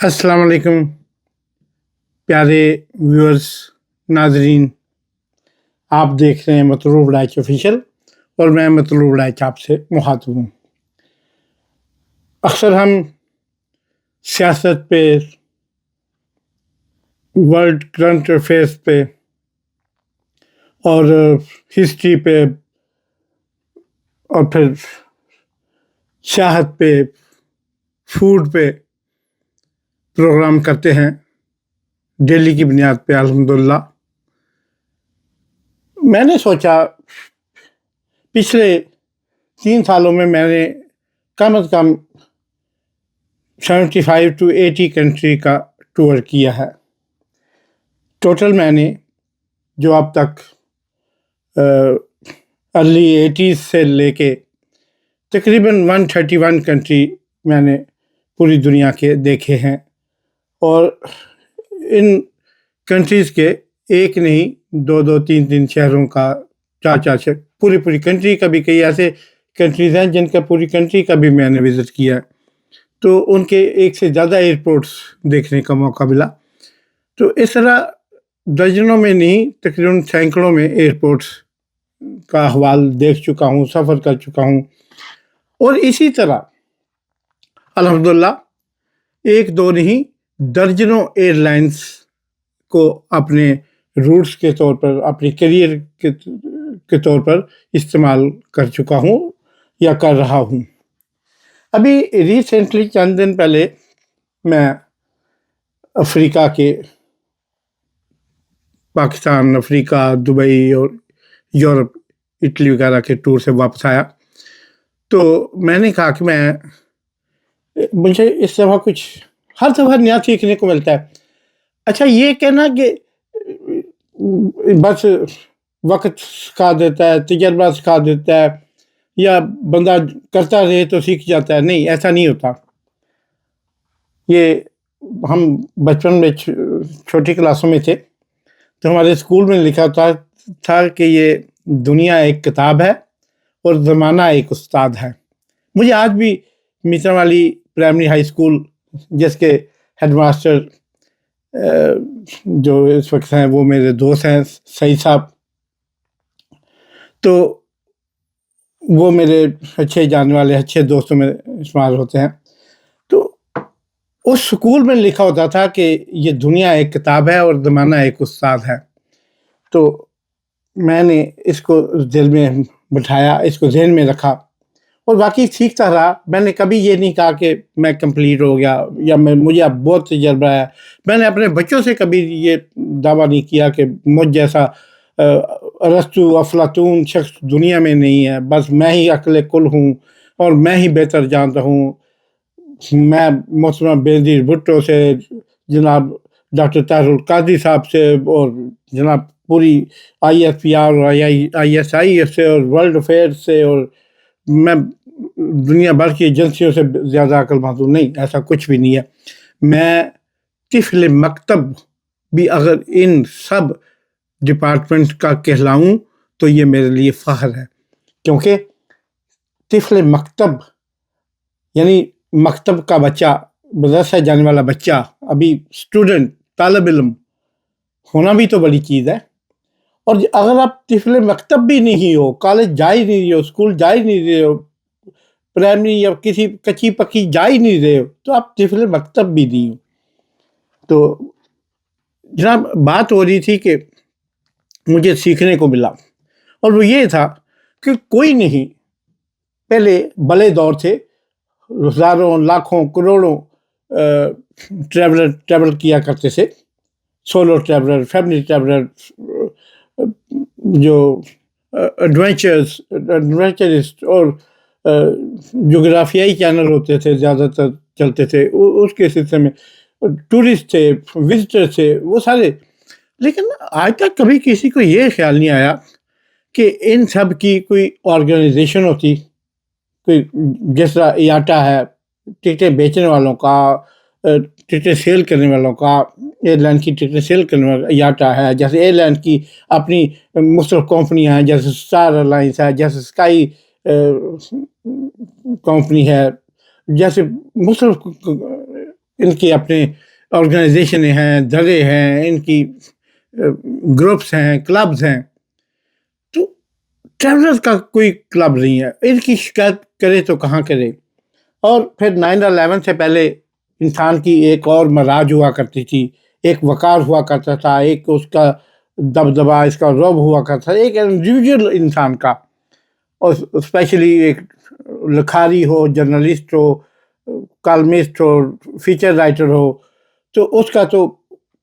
السلام علیکم پیارے ویورز، ناظرین، آپ دیکھ رہے ہیں مطلوب ڈائچ آفیشیل اور میں مطلوب ڈائچ آپ سے مخاطب ہوں۔ اکثر ہم سیاست پہ، ورلڈ کرنٹ افیئرس پہ اور ہسٹری پہ اور پھر سیاحت پہ، فوڈ پہ پروگرام کرتے ہیں ڈیلی کی بنیاد پہ الحمدللہ۔ میں نے سوچا پچھلے 3 سالوں میں نے کم از کم 75 to 80 کنٹری کا ٹور کیا ہے۔ ٹوٹل میں نے جو اب تک ارلی 80s سے لے کے تقریباً 131 کنٹری میں نے پوری دنیا کے دیکھے ہیں، اور ان کنٹریز کے ایک نہیں 2 3 شہروں کا 4 شہر، پوری کنٹری کا بھی کئی ایسے کنٹریز ہیں جن کا پوری کنٹری کا بھی میں نے وزٹ کیا ہے، تو ان کے ایک سے زیادہ ایئرپورٹس دیکھنے کا موقع ملا۔ تو اس طرح درجنوں میں نہیں، تقریباً سینکڑوں میں ایئرپورٹس کا احوال دیکھ چکا ہوں، سفر کر چکا ہوں، اور اسی طرح الحمدللہ 1 2 نہیں درجنوں ایئر لائنس کو اپنے روٹس کے طور پر، اپنی کیریئر کے طور پر استعمال کر چکا ہوں یا کر رہا ہوں۔ ابھی ریسنٹلی چند دن پہلے میں افریقہ کے، پاکستان، افریقہ، دبئی اور یورپ، اٹلی وغیرہ کے ٹور سے واپس آیا، تو میں نے کہا کہ مجھے اس دفعہ کچھ ہر دفعہ نیا سیکھنے کو ملتا ہے۔ اچھا، یہ کہنا کہ بس وقت سکھا دیتا ہے، تجربہ سکھا دیتا ہے، یا بندہ کرتا رہے تو سیکھ جاتا ہے، نہیں، ایسا نہیں ہوتا۔ یہ ہم بچپن میں چھوٹی کلاسوں میں تھے تو ہمارے اسکول میں لکھا تھا کہ یہ دنیا ایک کتاب ہے اور زمانہ ایک استاد ہے۔ مجھے آج بھی میسن والی پرائمری ہائی اسکول، جس کے ہیڈ ماسٹر جو اس وقت ہیں وہ میرے دوست ہیں، سعید صاحب، تو وہ میرے اچھے جاننے والے اچھے دوستوں میں شمار ہوتے ہیں۔ تو اس اسکول میں لکھا ہوتا تھا کہ یہ دنیا ایک کتاب ہے اور زمانہ ایک استاد ہے۔ تو میں نے اس کو دل میں بٹھایا، اس کو ذہن میں رکھا اور باقی سیکھتا رہا۔ میں نے کبھی یہ نہیں کہا کہ میں کمپلیٹ ہو گیا یا مجھے اب بہت تجربہ ہے۔ میں نے اپنے بچوں سے کبھی یہ دعویٰ نہیں کیا کہ مجھ جیسا ارسطو افلاطون شخص دنیا میں نہیں ہے، بس میں ہی عقل کل ہوں اور میں ہی بہتر جانتا ہوں۔ میں محترم بینظیر بھٹو سے، جناب ڈاکٹر طاہر القادری صاحب سے، اور جناب پوری ISPR اور ISI سے اور ورلڈ افیئر سے، اور میں دنیا بھر کی ایجنسیوں سے زیادہ عقل مند ہوں، نہیں، ایسا کچھ بھی نہیں ہے۔ میں طفل مکتب بھی اگر ان سب ڈپارٹمنٹ کا کہلاؤں تو یہ میرے لیے فخر ہے، کیونکہ طفل مکتب یعنی مکتب کا بچہ، مدرسہ جانے والا بچہ، ابھی اسٹوڈنٹ، طالب علم ہونا بھی تو بڑی چیز ہے۔ اور اگر آپ طفل مکتب بھی نہیں ہو، کالج جا ہی نہیں رہے ہو، اسکول جا ہی نہیں رہے ہو، پرائمری یا کسی کچی پکی جا ہی نہیں رہے ہو، تو آپ طفل مکتب بھی نہیں ہو۔ تو جناب بات ہو رہی تھی کہ مجھے سیکھنے کو ملا، اور وہ یہ تھا کہ کوئی نہیں، پہلے بڑے دور تھے، ہزاروں، لاکھوں، کروڑوں ٹریول کیا کرتے تھے، سولو ٹریولر، فیملی ٹریولر، جو ایڈونچرسٹ اور جغرافیائی چینل ہوتے تھے زیادہ تر چلتے تھے، اس کے سلسلے میں ٹورسٹ تھے، وزٹر تھے، وہ سارے۔ لیکن آج تک کبھی کسی کو یہ خیال نہیں آیا کہ ان سب کی کوئی آرگنائزیشن ہوتی، کوئی جس طرح ایاٹا ہے، ٹکٹیں بیچنے والوں کا، ٹکٹیں سیل کرنے والوں کا، ایئر لائن کی ٹکٹیں سیل کرنے والا ایاٹا ہے، جیسے ایئر لائن کی اپنی مختلف کمپنیاں ہیں، جیسے اسٹار ایئر لائنس ہے، جیسے اسکائی کمپنی ہے، جیسے مختلف ان کی اپنے آرگنائزیشنیں ہیں، دھڑے ہیں، ان کی گروپس ہیں، کلبز ہیں. تو ٹریولرز کا کوئی کلب نہیں ہے. ان کی شکایت کرے تو کہاں کرے. اور پھر 9/11 سے پہلے انسان کی ایک اور مراج ہوا کرتی تھی، ایک وقار ہوا کرتا تھا، ایک اس کا دبدبا، اس کا رعب ہوا کرتا تھا، ایک انڈیویجول انسان کا. اور اسپیشلی ایک لکھاری ہو، جرنلسٹ ہو، کالمسٹ ہو، فیچر رائٹر ہو، تو اس کا تو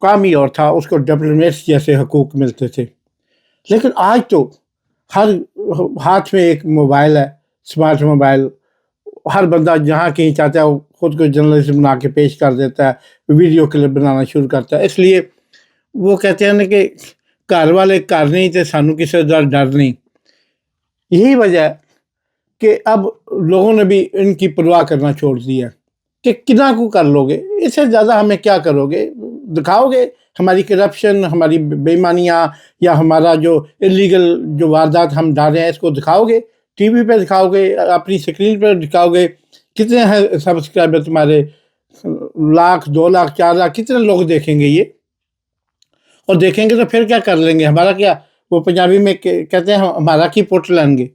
کام ہی اور تھا، اس کو ڈپلومیٹس جیسے حقوق ملتے تھے. لیکن آج تو ہر ہاتھ میں ایک موبائل ہے، اسمارٹ موبائل. ہر بندہ جہاں کہیں چاہتا ہے وہ خود کو جرنلسٹ بنا کے پیش کر دیتا ہے، ویڈیو کلپ بنانا شروع کرتا ہے. اس لیے وہ کہتے ہیں نا کہ گھر والے گھر نہیں تھے، سانو کسی کا ڈر نہیں. یہی وجہ ہے کہ اب لوگوں نے بھی ان کی پرواہ کرنا چھوڑ دی ہے کہ کنا کو کر لو گے، اس سے زیادہ ہمیں کیا کرو گے. دکھاؤ گے ہماری کرپشن، ہماری بے ایمانیاں، یا ہمارا جو انلیگل جو واردات ہم ڈال رہے ہیں، اس کو دکھاؤ گے، ٹی وی پہ دکھاؤ گے، اپنی سکرین پہ دکھاؤ گے. کتنے ہیں سبسکرائبر تمہارے؟ 1,00,000، 2,00,000، 4,00,000، کتنے لوگ دیکھیں گے یہ؟ اور دیکھیں گے تو پھر کیا کر لیں گے؟ ہمارا کیا، وہ پنجابی میں کہتے ہیں ہمارا کی پوٹ لیں گے.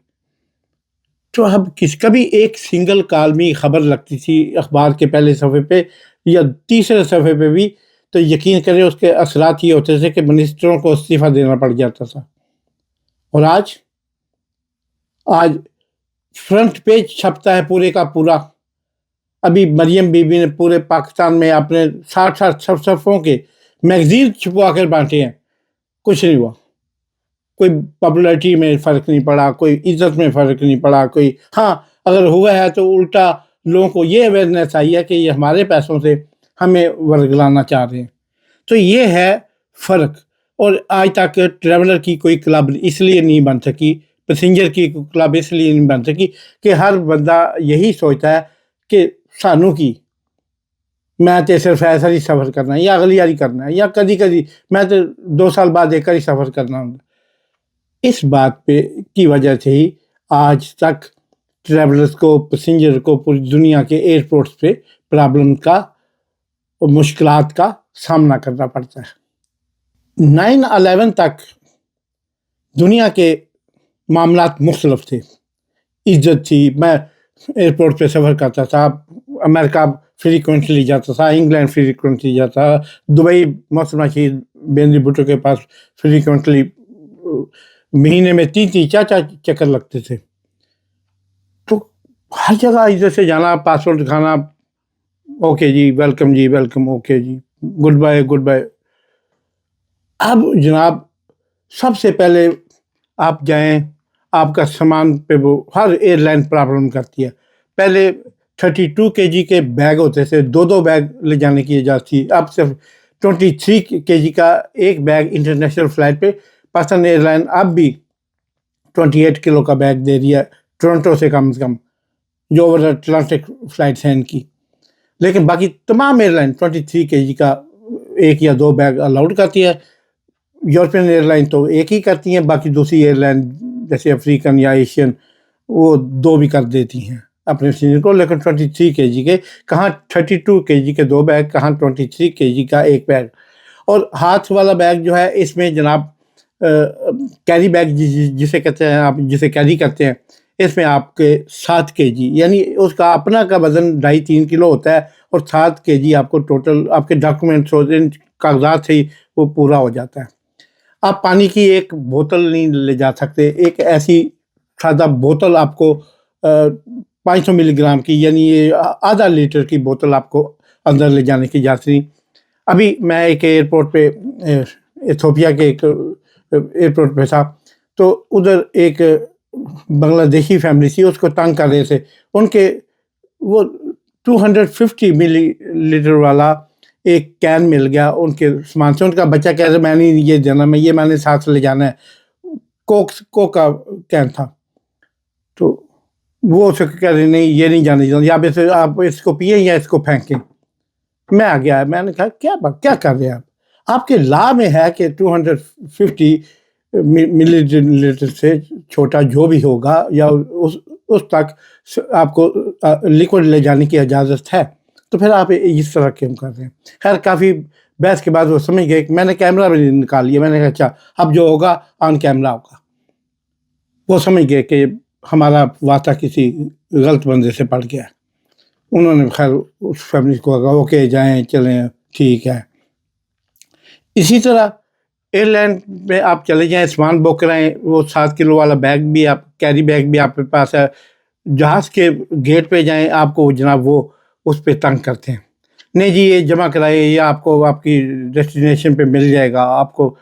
تو اب کس کا بھی ایک سنگل کالمی خبر لگتی تھی اخبار کے پہلے صفحے پہ یا تیسرے صفحے پہ بھی، تو یقین کریں اس کے اثرات یہ ہوتے تھے کہ منسٹروں کو استعفیٰ دینا پڑ جاتا تھا. اور آج فرنٹ پیج چھپتا ہے پورے کا پورا. ابھی مریم بی بی نے پورے پاکستان میں اپنے 60 صفحوں کے میگزین چھپوا کر بانٹے ہیں، کچھ نہیں ہوا. کوئی پاپولیرٹی میں فرق نہیں پڑا، کوئی عزت میں فرق نہیں پڑا، کوئی ہاں اگر ہوا ہے تو الٹا لوگوں کو یہ اویئرنیس آئی ہے کہ یہ ہمارے پیسوں سے ہمیں ورگلانا چاہ رہے ہیں. تو یہ ہے فرق. اور آج تک ٹریولر کی کوئی کلب اس لیے نہیں بن سکی، پیسنجر کی کلب اس لیے نہیں بن سکی کہ ہر بندہ یہی سوچتا ہے کہ سانو کی میں تو صرف ایسا ہی سفر کرنا ہے، یا اگلی باری کرنا ہے، یا کدی میں تو 2 سال بعد ایک ہی سفر کرنا ہوں. اس بات پہ کی وجہ سے ہی آج تک ٹریولرز کو، پیسنجر کو پوری دنیا کے ایئرپورٹس پہ پرابلم کا اور مشکلات کا سامنا کرنا پڑتا ہے. 9/11 تک دنیا کے معاملات مختلف تھے. عزت تھی، میں ایئرپورٹ پہ سفر کرتا تھا، امریکہ فریکوینٹلی جاتا تھا، انگلینڈ فریکوینٹلی جاتا تھا، دبئی محترمہ شہید بینری بھٹو کے پاس فریکوینٹلی مہینے میں 3 4 چکر لگتے تھے. تو ہر جگہ عزت سے جانا، پاسپورٹ دکھانا، اوکے جی ویلکم، جی ویلکم، اوکے جی گڈ بائے گڈ بائے. اب جناب سب سے پہلے آپ جائیں، آپ کا سامان پہ وہ ہر ایئر لائن پرابلم کرتی ہے. پہلے 32 kg کے بیگ ہوتے تھے، 2 بیگ لے جانے کی اجازت تھی. اب صرف 23 kg کا ایک بیگ انٹرنیشنل فلائٹ پہ پاکستان ایئر لائن اب بھی 28 کلو کا بیگ دے دیا ٹورنٹو سے کم جو اوور اٹلانٹک فلائٹس ہیں ان کی. لیکن باقی تمام ایئر لائن 23 kg کا 1 یا 2 بیگ الاؤڈ کرتی ہے. یورپین ایئر لائن تو ایک ہی کرتی ہیں، باقی دوسری ایئر لائن جیسے افریقن یا ایشین وہ 2 بھی کر دیتی ہیں اپنے سینئر کو. لیکن 23 kg کے کہاں 32 kg کے 2 بیگ، کہاں 23 kg کا 1 بیگ. اور ہاتھ والا بیگ جو ہے اس میں جناب کیری بیگ جسے کہتے ہیں، آپ جسے کیری کرتے ہیں، اس میں آپ کے 7 kg یعنی اس کا اپنا کا وزن 2.5-3 کلو ہوتا ہے، اور 7 kg آپ کو ٹوٹل آپ کے ڈاکومنٹس ہوتے ہیں، کاغذات سے ہی وہ پورا ہو جاتا ہے. آپ پانی کی ایک بوتل نہیں لے جا سکتے، ایک ایسی سادہ بوتل آپ کو 500 ملی گرام کی یعنی آدھا لیٹر کی بوتل آپ کو اندر لے جانے کی اجازت نہیں. ابھی میں ایک ایئرپورٹ پہ ایتھوپیا کے ایک ایئرپورٹ پہ تھا، تو ادھر ایک بنگلہ دیشی فیملی تھی، اس کو تنگ کر رہے تھے. ان کے وہ 250 ملی لیٹر والا ایک کین مل گیا ان کے سامان سے. ان کا بچہ کہہ رہا میں نہیں یہ دینا، میں نے ساتھ لے جانا ہے. کوک کا کین تھا. تو وہ اسے کہہ رہے نہیں یہ نہیں جانے دینا، یا آپ اس کو پئیں یا اس کو پھینکیں. میں آ گیا، میں نے کہا کیا کر رہے ہیں آپ کے لا میں ہے کہ 250 ملی لیٹر سے چھوٹا جو بھی ہوگا یا اس تک آپ کو لیکوڈ لے جانے کی اجازت ہے. تو پھر آپ اس طرح کیوں کر رہے ہیں؟ خیر کافی بحث کے بعد وہ سمجھ گئے کہ میں نے کیمرہ بھی نکال لیا. میں نے کہا اچھا اب جو ہوگا آن کیمرہ ہوگا. وہ سمجھ گئے کہ ہمارا واسطہ کسی غلط بندے سے پڑ گیا. انہوں نے خیر اس فیملی کو کہا اوکے جائیں چلیں ٹھیک ہے. اسی طرح ایئر لائن پہ آپ چلے جائیں, سامان بک کرائیں, وہ 7 کلو والا بیگ بھی آپ کیری بیگ بھی آپ کے پاس ہے. جہاز کے گیٹ پہ جائیں آپ کو جناب وہ اس پہ تنگ کرتے ہیں, نہیں جی یہ جمع کرائے, یہ آپ کو آپ کی ڈیسٹینیشن پہ مل جائے گا آپ کو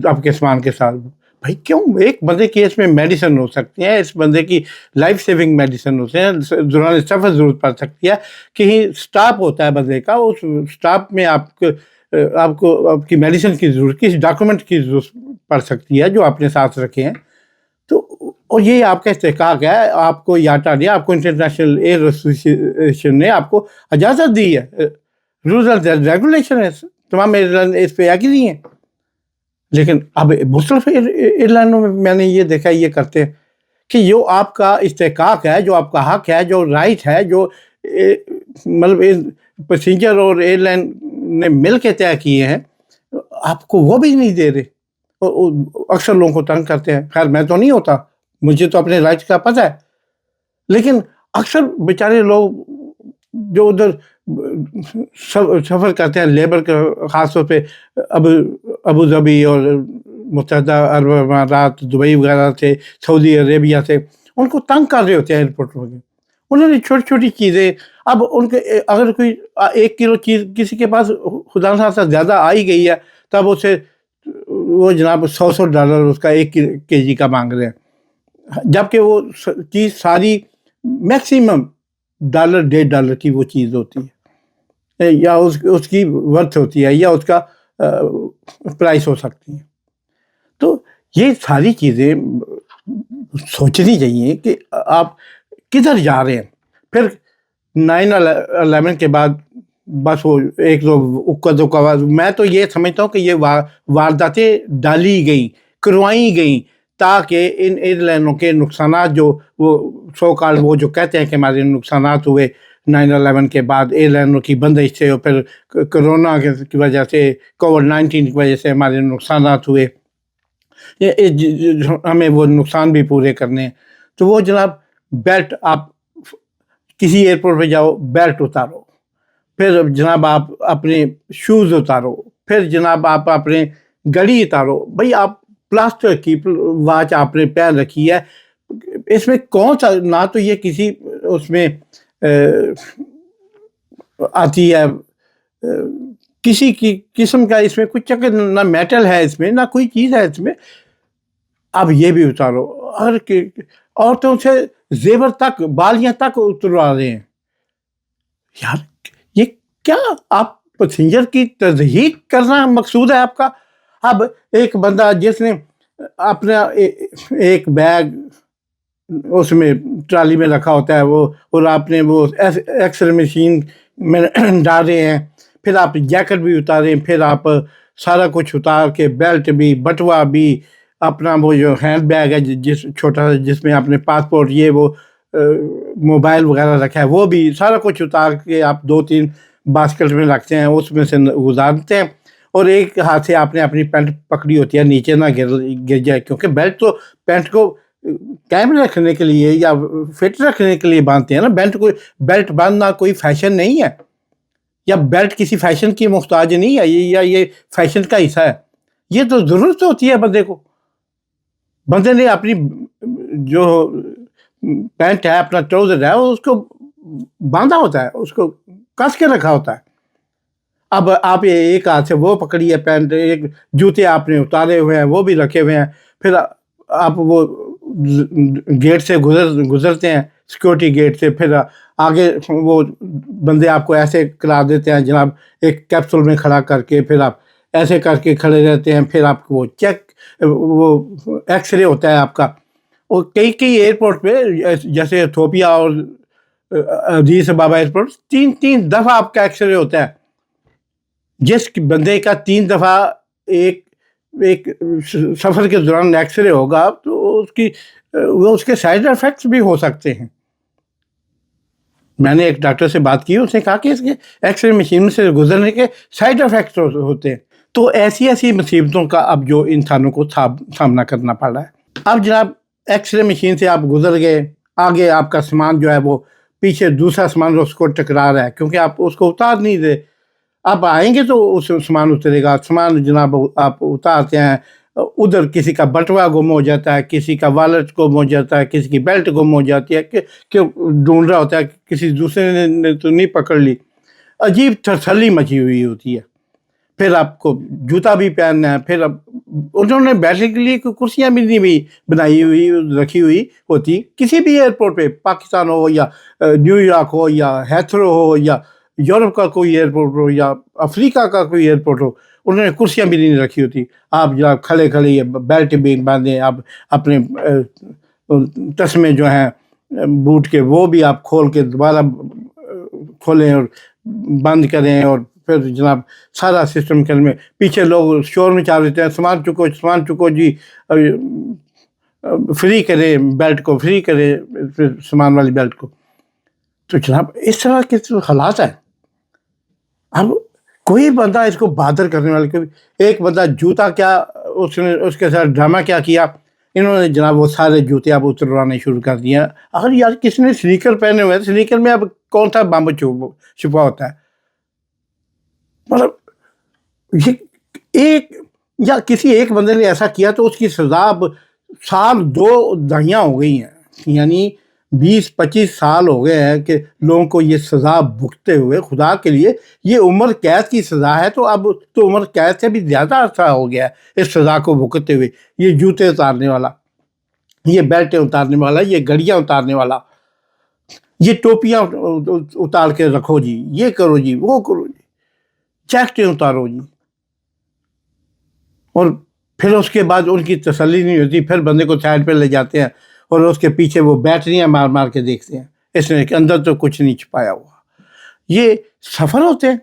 آپ کے سامان کے ساتھ. بھائی کیوں؟ ایک بندے کی اس میں میڈیسن ہو سکتی ہے, اس بندے کی لائف سیونگ میڈیسن ہوتے ہیں, دوران سفر ضرورت پڑ سکتی ہے, کہیں سٹاپ ہوتا ہے بندے کا, اس سٹاپ میں آپ کو آپ کی میڈیسن کی ضرورت, کسی ڈاکومنٹ کی ضرورت پڑ سکتی ہے جو آپ نے ساتھ رکھے ہیں. تو اور یہ آپ کا استحقاق ہے, آپ کو یاٹا نے, آپ کو انٹرنیشنل ایئر ایسوسیشن نے آپ کو اجازت دی ہے, رولز اینڈ ریگولیشن ہے, تمام ایئر لائن اس پہ ایگری ہیں. لیکن اب مختلف ایئر لائنوں میں میں نے یہ دیکھا یہ کرتے ہیں کہ جو آپ کا استحقاق ہے, جو آپ کا حق ہے, جو رائٹ ہے, جو مطلب پیسنجر اور ایئر لائن نے مل کے طے کیے ہیں, آپ کو وہ بھی نہیں دے رہے. اکثر لوگوں کو تنگ کرتے ہیں. خیر میں تو نہیں ہوتا, مجھے تو اپنے رائٹ کا پتہ ہے, لیکن اکثر بیچارے لوگ جو ادھر سفر کرتے ہیں لیبر کا, خاص طور پہ ابو ظبی اور متحدہ عرب امارات, دبئی وغیرہ سے, سعودی عربیہ سے, ان کو تنگ کر رہے ہوتے ہیں ایئرپورٹ میں. انہوں نے چھوٹی چھوٹی چیزیں, اب ان کے اگر کوئی 1 کلو چیز کسی کے پاس خدا نخواستہ زیادہ آئی گئی ہے تب اسے وہ جناب $100 اس کا 1 kg کا مانگ رہے ہیں, جبکہ وہ چیز ساری میکسیمم $1.5 کی وہ چیز ہوتی ہے, یا اس کی ورتھ ہوتی ہے, یا اس کا پرائس ہو سکتی ہے. تو یہ ساری چیزیں سوچنی چاہیے کہ آپ کدھر جا رہے ہیں. پھر 9/11 کے بعد بس وہ ایک دو اکا دکا, میں تو یہ سمجھتا ہوں کہ یہ وارداتیں ڈالی گئیں, کروائی گئیں تاکہ ان ایئر لائنوں کے نقصانات جو وہ سو کال وہ جو کہتے ہیں کہ ہمارے نقصانات ہوئے 9/11 کے بعد ایئر لائنوں کی بندش سے, اور پھر کرونا کی وجہ سے, کووڈ-19 کی وجہ سے ہمارے نقصانات ہوئے, ہمیں وہ نقصان بھی پورے کرنے ہیں. تو وہ جناب بیلٹ, آپ کسی ایئرپورٹ پہ جاؤ بیلٹ اتارو, پھر جناب آپ اپنے شوز اتارو, پھر جناب آپ اپنے گھڑی اتارو. بھائی آپ پلاسٹک کی واچ آپ نے پہن رکھی ہے, اس میں کون سا, نہ تو یہ کسی اس میں آتی ہے کسی کی قسم کا, اس میں کچھ چکر نہ میٹل ہے, اس میں نہ کوئی چیز ہے اس میں. اب یہ بھی اتارو. اور عورتوں سے زیور تک, بالیاں تک اتروا رہے ہیں. یار یہ کیا, آپ پیسنجر کی تضحیق کرنا مقصود ہے آپ کا؟ اب ایک بندہ جس نے اپنا ایک بیگ اس میں ٹرالی میں رکھا ہوتا ہے وہ, اور آپ نے وہ ایکس رے مشین میں ڈال رہے ہیں, پھر آپ جیکٹ بھی اتاریں, پھر آپ سارا کچھ اتار کے بیلٹ بھی, بٹوا بھی, اپنا وہ جو ہینڈ بیگ ہے جس چھوٹا سا جس میں آپ نے پاسپورٹ یہ وہ موبائل وغیرہ رکھا ہے وہ بھی, سارا کچھ اتار کے آپ 2-3 باسکٹ میں رکھتے ہیں, اس میں سے گزارتے ہیں, اور ایک ہاتھ سے آپ نے اپنی پینٹ پکڑی ہوتی ہے نیچے نہ گر جائے, کیونکہ بیلٹ تو پینٹ کو قائم رکھنے کے لیے یا فٹ رکھنے کے لیے باندھتے ہیں نا. بیلٹ باندھنا کوئی فیشن نہیں ہے, یا بیلٹ کسی فیشن کی محتاج نہیں ہے, یا یہ فیشن کا حصہ ہے. یہ تو ضرورت ہوتی ہے بندے کو. بندے نے اپنی جو پینٹ ہے, اپنا ٹراؤزر ہے, اس کو باندھا ہوتا ہے, اس کو کس کے رکھا ہوتا ہے. اب آپ ایک ہاتھ سے وہ پکڑی ہے پینٹ, ایک جوتے آپ نے اتارے ہوئے ہیں وہ بھی رکھے ہوئے ہیں, پھر آپ وہ گیٹ سے گزرتے ہیں, سیکورٹی گیٹ سے, پھر آگے وہ بندے آپ کو ایسے کرا دیتے ہیں جناب ایک کیپسول میں کھڑا کر کے, پھر آپ ایسے کر کے کھڑے رہتے ہیں, پھر آپ کو وہ چیک وہ ایکس رے ہوتا ہے آپ کا. اور کئی ایئرپورٹ پہ جیسے ایتھوپیا اور ادیس ابابا ایئرپورٹ 3 دفعہ آپ کا ایکس رے ہوتا ہے. جس بندے کا 3 دفعہ ایک سفر کے دوران ایکس رے ہوگا تو اس کے سائیڈ افیکٹس بھی ہو سکتے ہیں. میں نے ایک ڈاکٹر سے بات کی، اس نے کہا کہ اس کے ایکس رے مشین سے گزرنے کے سائڈ افیکٹس ہوتے ہیں. تو ایسی ایسی مصیبتوں کا اب جو انسانوں کو سامنا کرنا پڑ رہا ہے. اب جناب ایکس رے مشین سے آپ گزر گئے، آگے آپ کا سامان جو ہے وہ پیچھے دوسرا سامان اس کو ٹکرا رہا ہے کیونکہ آپ اس کو اتار نہیں دے. آپ آئیں گے تو اس سامان اترے گا. سامان جناب آپ اتارتے ہیں، ادھر کسی کا بٹوا گم ہو جاتا ہے، کسی کا والٹ گم ہو جاتا ہے، کسی کی بیلٹ گم ہو جاتی ہے کہ ڈھونڈ رہا ہوتا ہے کسی دوسرے نے تو نہیں پکڑ لی. عجیب تسلی مچی ہوئی ہوتی ہے. پھر آپ کو جوتا بھی پہننا ہے. پھر اب انہوں نے بیٹھنے کے لیے کوئی کرسیاں بھی نہیں بھی بنائی ہوئی رکھی ہوئی ہوتی کسی بھی ایئرپورٹ پہ، پاکستان ہو یا نیو یارک ہو یا ہیتھرو ہو یا یورپ کا کوئی ایئرپورٹ ہو یا افریقہ کا کوئی ایئرپورٹ ہو، انہوں نے کرسیاں بھی نہیں رکھی ہوتی. آپ جب کھڑے کھڑے بیلٹ بھی باندھیں، آپ اپنے تسمے جو ہیں بوٹ کے وہ بھی آپ کھول کے دوبارہ کھولیں اور بند کریں. اور پھر جناب سارا سسٹم کرنے میں پیچھے لوگ شور میں چال دیتے ہیں، سامان چکو جی، فری کرے بیلٹ کو، فری کرے پھر سامان والی بیلٹ کو. تو جناب اس طرح کے حالات ہیں. اب کوئی بندہ اس کو بہادر کرنے والے، ایک بندہ جوتا کیا اس نے اس کے ساتھ ڈرامہ کیا انہوں نے جناب وہ سارے جوتے اب اتروانے شروع کر دیے. اگر یار کسی نے سنیکر پہنے ہوئے ہیں، سنیکر میں اب کون سا بمب چھپا ہوتا ہے؟ مطلب یہ ایک یا کسی ایک بندے نے ایسا کیا تو اس کی سزا اب سال 2 دہائیاں ہو گئی ہیں، یعنی 20-25 سال ہو گئے ہیں کہ لوگوں کو یہ سزا بھگتتے ہوئے. خدا کے لیے یہ عمر قید کی سزا ہے تو اب تو عمر قید سے بھی زیادہ عرصہ ہو گیا ہے اس سزا کو بھگتتے ہوئے. یہ جوتے اتارنے والا، یہ بیلٹیں اتارنے والا، یہ گھڑیاں اتارنے والا، یہ ٹوپیاں اتار کے رکھو جی، یہ کرو جی، وہ کرو جی، جیکٹیں اتارو جی. اور پھر اس کے بعد ان کی تسلی نہیں ہوتی، پھر بندے کو سائڈ پہ لے جاتے ہیں اور اس کے پیچھے وہ بیٹریاں مار کے دیکھتے ہیں اس نے کہ اندر تو کچھ نہیں چھپایا ہوا. یہ سفر ہوتے ہیں،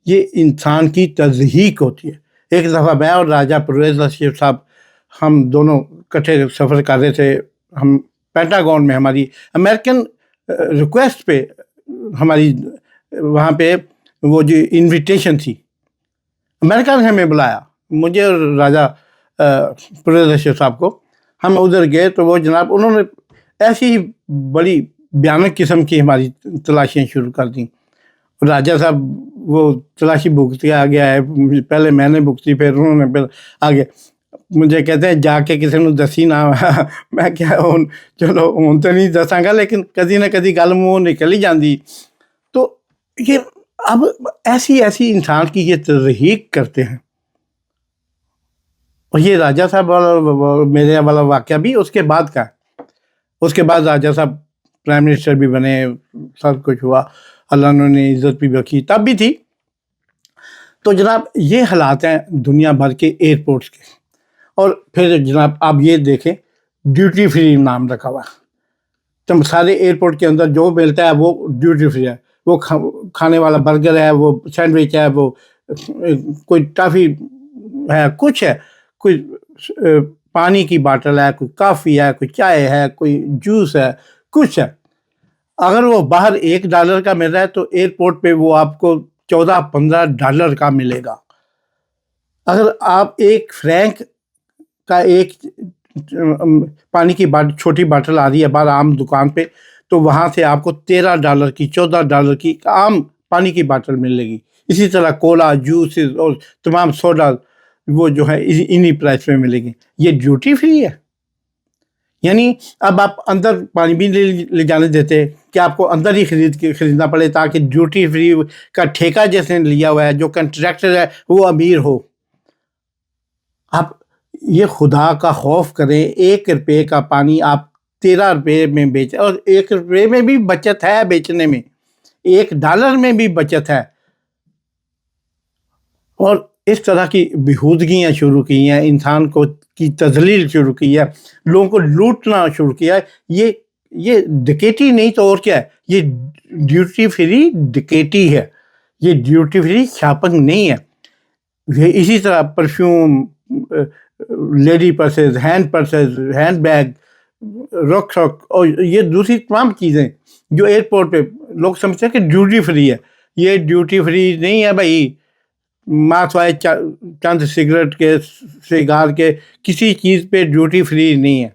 یہ انسان کی تضحیق ہوتی ہے. ایک دفعہ میں اور راجہ پرویز رشید صاحب ہم دونوں کٹھے سفر کر رہے تھے. ہم پینٹاگون میں ہماری امریکن ریکویسٹ پہ ہماری وہاں پہ وہ جو انویٹیشن تھی، امریکہ نے ہمیں بلایا، مجھے اور راجہ پرویز رشید صاحب کو. ہم ادھر گئے تو وہ جناب انہوں نے ایسی ہی بڑی بھیانک قسم کی ہماری تلاشیاں شروع کر دیں. راجہ صاحب وہ تلاشی بھگتی گیا ہے، پہلے میں نے بھگتی، پھر انہوں نے پھر آگے مجھے کہتے ہیں جا کے کسی نے دسی نہ. میں کیا چلو ہوں تو نہیں دساں گا لیکن کدی نہ کدی گل منہ نکل ہی جاندی. تو یہ اب ایسی انسان کی یہ تضحیق کرتے ہیں. اور یہ راجہ صاحب والا میرے والا واقعہ بھی اس کے بعد کا ہے. اس کے بعد راجہ صاحب پرائم منسٹر بھی بنے، سب کچھ ہوا، اللہ نے عزت بھی رکھی، تب بھی تھی. تو جناب یہ حالات ہیں دنیا بھر کے ایئرپورٹس کے. اور پھر جناب آپ یہ دیکھیں ڈیوٹی فری نام رکھا ہوا، تو سارے ایئرپورٹ کے اندر جو ملتا ہے وہ ڈیوٹی فری ہے. وہ کھانے والا برگر ہے، وہ سینڈوچ ہے، وہ کوئی ٹافی ہے، کچھ ہے، کوئی پانی کی باٹل ہے، کوئی کافی ہے، کوئی چائے ہے، کوئی جوس ہے، کچھ ہے. اگر وہ باہر $1 کا مل رہا ہے تو ایئرپورٹ پہ وہ آپ کو $14-15 کا ملے گا. اگر آپ ایک فرینک کا ایک پانی کی چھوٹی باٹل آ رہی ہے باہر عام دکان پہ، تو وہاں سے آپ کو $13 کی، $14 کی عام پانی کی باٹل ملے گی. اسی طرح کولا، جوسز اور تمام سوڈا وہ جو ہے انہی پرائس میں ملے گی. یہ ڈیوٹی فری ہے. یعنی اب آپ اندر پانی بھی لے جانے دیتے کہ آپ کو اندر ہی خریدنا پڑے تاکہ ڈیوٹی فری کا ٹھیکہ جس نے لیا ہوا ہے، جو کنٹریکٹر ہے، وہ امیر ہو. آپ یہ خدا کا خوف کریں، $1 کا پانی آپ $13 میں بیچیں، اور $1 میں بھی بچت ہے بیچنے میں، $1 میں بھی بچت ہے. اور اس طرح کی بےہودگیاں شروع کی ہیں، انسان کو کی تذلیل شروع کی ہے، لوگوں کو لوٹنا شروع کیا ہے. یہ ڈکیٹی نہیں تو اور کیا ہے؟ یہ ڈیوٹی فری ڈکیٹی ہے، یہ ڈیوٹی فری شاپنگ نہیں ہے. یہ اسی طرح پرفیوم، لیڈی پرسز، ہینڈ بیگ، رک اور یہ دوسری تمام چیزیں جو ایئرپورٹ پہ لوگ سمجھتے ہیں کہ ڈیوٹی فری ہے. یہ ڈیوٹی فری نہیں ہے بھائی. ماں سوائے چند سگریٹ کے سگار کے کسی چیز پہ ڈیوٹی فری نہیں ہے.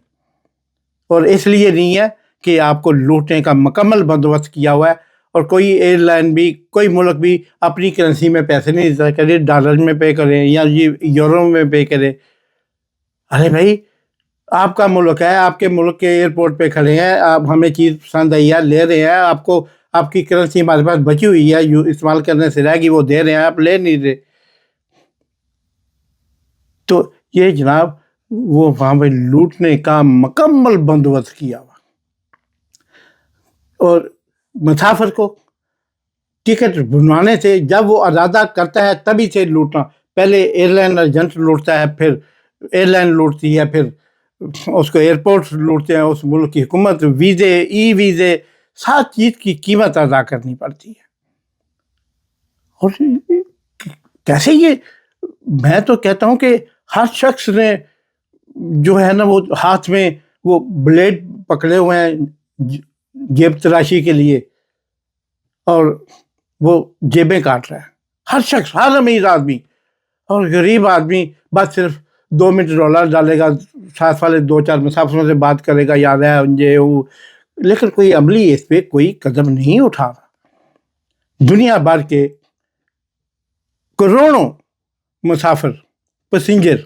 اور اس لیے نہیں ہے کہ آپ کو لوٹنے کا مکمل بندوبست کیا ہوا ہے. اور کوئی ایئر لائن بھی کوئی ملک بھی اپنی کرنسی میں پیسے نہیں دیتا کرے, ڈالر میں پے کریں یا یورو میں پے کرے. ارے بھائی آپ کا ملک ہے, آپ کے ملک کے ایئرپورٹ پہ کھڑے ہیں, آپ ہمیں چیز پسند آئی ہے لے رہے ہیں, آپ کو آپ کی کرنسی ہمارے پاس بچی ہوئی ہے استعمال کرنے سے رہ گی, وہ دے رہے ہیں, آپ لے نہیں رہے. تو یہ جناب وہ وہاں پہ لوٹنے کا مکمل بندوبست کیا ہوا. اور مسافر کو ٹکٹ بنوانے سے جب وہ ارادہ کرتا ہے تبھی سے لوٹنا. پہلے ایئر لائن ایجنٹ لوٹتا ہے, پھر ایئر لائن لوٹتی ہے, پھر اس کو ایئرپورٹ لوٹتے ہیں, اس ملک کی حکومت ویزے ای ویزے ساری چیز کی قیمت ادا کرنی پڑتی ہے. اور کیسے یہ, میں تو کہتا ہوں کہ ہر شخص نے جو ہے نا وہ ہاتھ میں وہ بلیڈ پکڑے ہوئے ہیں جیب تراشی کے لیے, اور وہ جیبیں کاٹ رہا ہے. ہر شخص, ہر امیر آدمی اور غریب آدمی بس صرف 2 منٹ ڈالر ڈالے گا, ساتھ والے 2-4 مسافروں سے بات کرے گا, یاد ہے یہ وہ, لیکن کوئی عملی اس پہ کوئی قدم نہیں اٹھا رہا. دنیا بھر کے کروڑوں مسافر پیسنجر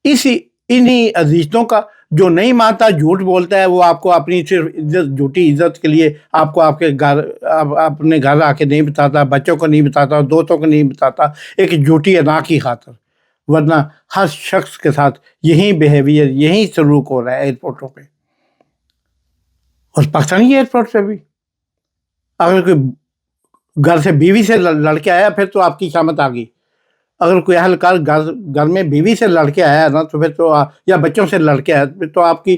انہی عزیزتوں کا, جو نہیں مانتا جھوٹ بولتا ہے, وہ آپ کو اپنی صرف عزت, جھوٹی عزت کے لیے آپ کو آپ کے گھر اپنے گھر آ کے نہیں بتاتا, بچوں کو نہیں بتاتا, دوستوں کو نہیں بتاتا, ایک جھوٹی ادا کی خاطر. ورنہ ہر شخص کے ساتھ یہی بیہیویئر, یہی سلوک ہو رہا ہے ایئرپورٹوں پہ. اور پاکستانی ایئرپورٹ پہ بھی اگر کوئی گھر سے بیوی سے لڑ کے آیا پھر تو آپ کی شامت آ گئی. اگر کوئی اہلکار گھر میں بیوی سے لڑ کے آیا نا تو پھر تو, یا بچوں سے لڑ کے آیا پھر تو آپ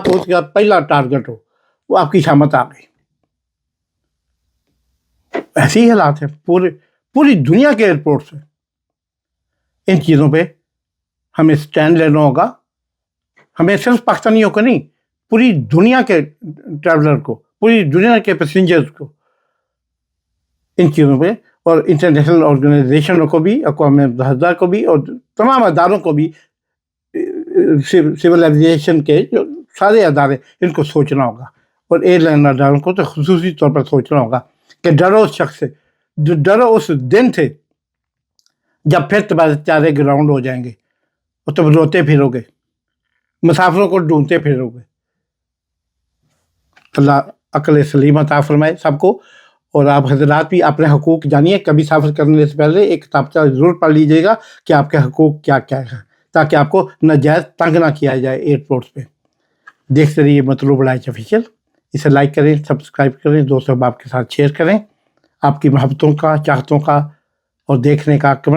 اس کا پہلا ٹارگٹ ہو, وہ آپ کی شامت آ گئی. ایسے ہی حالات ہیں پوری دنیا کے ایئرپورٹ سے. ان چیزوں پہ ہمیں سٹینڈ لینا ہوگا. ہمیں صرف پاکستانیوں کو نہیں, پوری دنیا کے ٹریولر کو, پوری دنیا کے پیسنجرز کو ان چیزوں پہ, اور انٹرنیشنل آرگنائزیشنوں کو بھی, اقوام متحدہ کو بھی, اور تمام اداروں کو بھی, سویلائزیشن کے جو سارے ادارے, ان کو سوچنا ہوگا. اور ایئر لائن اداروں کو تو خصوصی طور پر سوچنا ہوگا کہ ڈرو اس شخص سے, ڈرو اس دن سے جب پھر تمہارے چارے گراؤنڈ ہو جائیں گے اور تم روتے پھرو گے, مسافروں کو ڈھونڈتے پھرو گے. اللہ عقل سلیم عطا فرمائے سب کو. اور آپ حضرات بھی اپنے حقوق جانیے. کبھی سفر کرنے سے پہلے ایک کتابچہ ضرور پڑھ لیجیے گا کہ آپ کے حقوق کیا کیا ہے, تاکہ آپ کو ناجائز تنگ نہ کیا جائے ایئرپورٹس پہ. دیکھتے رہیے مطلوب لائٹ آفیشیل. اسے لائک کریں, سبسکرائب کریں, دوستوں احباب کے ساتھ شیئر کریں. آپ کی محبتوں کا, چاہتوں کا اور دیکھنے کا